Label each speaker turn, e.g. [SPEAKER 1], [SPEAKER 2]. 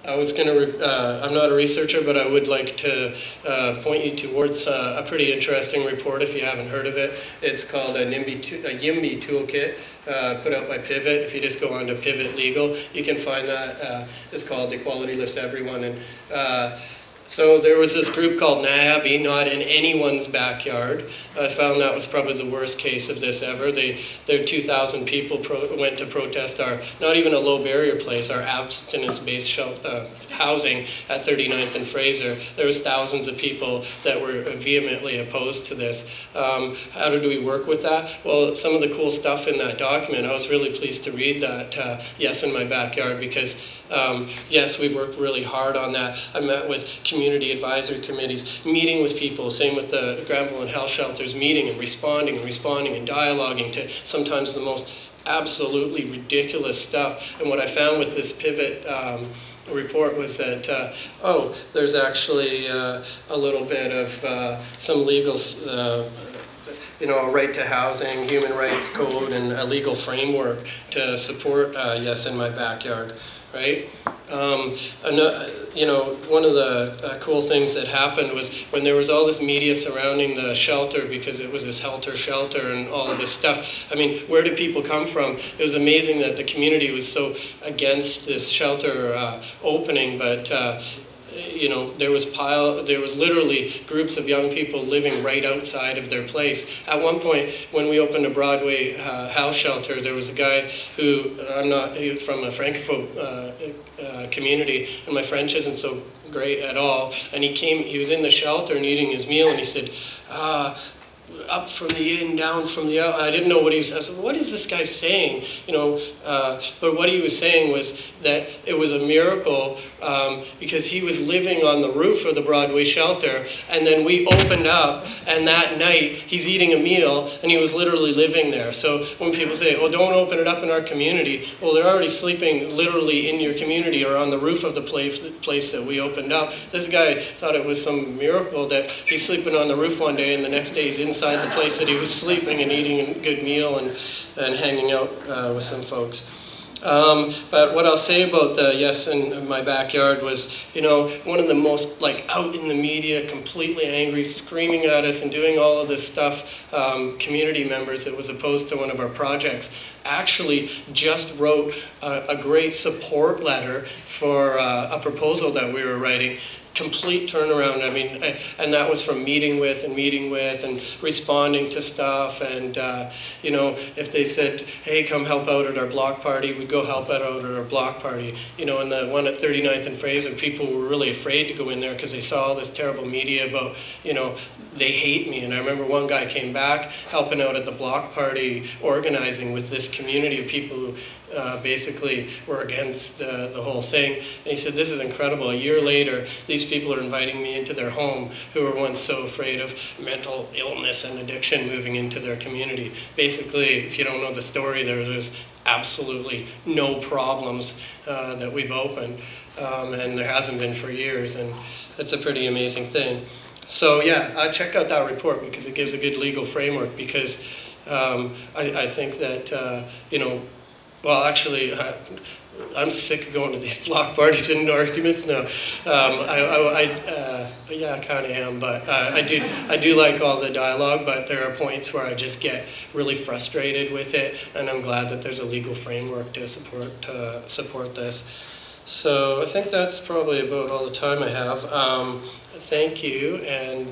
[SPEAKER 1] I was going to, I'm not a researcher, but I would like to point you towards a pretty interesting report if you haven't heard of it. It's called a YIMBY Toolkit, put out by Pivot. If you just go on to Pivot Legal, you can find that. It's called Equality Lifts Everyone. And so there was this group called NABI, Not in Anyone's Backyard. I found that was probably the worst case of this ever. Their 2,000 people went to protest our, not even a low barrier place, our abstinence-based housing at 39th and Fraser. There was thousands of people that were vehemently opposed to this. How do we work with that? Well, some of the cool stuff in that document, I was really pleased to read that, Yes, in My Backyard, because yes, we've worked really hard on that. I met with community advisory committees, meeting with people, same with the Granville and Health Shelters, meeting and responding and dialoguing to sometimes the most absolutely ridiculous stuff. And what I found with this Pivot report was that, oh, there's actually a little bit of some legal you know, a right to housing, human rights code, and a legal framework to support Yes in My Backyard, right? You know, one of the cool things that happened was when there was all this media surrounding the shelter, because it was this helter shelter and all of this stuff. I mean, where did people come from? It was amazing that the community was so against this shelter opening, but you know, there was literally groups of young people living right outside of their place. At one point, when we opened a Broadway house shelter, there was a guy who, he was from a Francophone community, and my French isn't so great at all, and he was in the shelter and eating his meal, and he said, up from the in, down from the out. I didn't know what he was saying. I said, what is this guy saying? You know, but what he was saying was that it was a miracle because he was living on the roof of the Broadway shelter, and then we opened up, and that night he's eating a meal, and he was literally living there. So when people say, oh, don't open it up in our community, well, they're already sleeping literally in your community or on the roof of the place that we opened up. This guy thought it was some miracle that he's sleeping on the roof one day, and the next day he's inside the place that he was sleeping and eating a good meal and hanging out with some folks. But what I'll say about the Yes in My Backyard was, you know, one of the most, like, out in the media, completely angry, screaming at us and doing all of this stuff, community members that was opposed to one of our projects actually just wrote a great support letter for a proposal that we were writing. Complete turnaround. I mean, and that was from meeting with and responding to stuff. And you know, if they said, hey, come help out at our block party, we'd go help out at our block party. You know, and the one at 39th and Fraser, people were really afraid to go in there because they saw all this terrible media about, you know, they hate me. And I remember one guy came back helping out at the block party, organizing with this community of people who basically were against the whole thing. And he said, this is incredible. A year later, these people are inviting me into their home who were once so afraid of mental illness and addiction moving into their community. Basically, if you don't know the story, there's absolutely no problems that we've opened, and there hasn't been for years, and it's a pretty amazing thing. So yeah, check out that report because it gives a good legal framework, because I think that, you know, well, actually, I'm sick of going to these block parties and arguments now. Yeah, I kind of am, but I do like all the dialogue, but there are points where I just get really frustrated with it, and I'm glad that there's a legal framework to support this. So I think that's probably about all the time I have. Thank you, and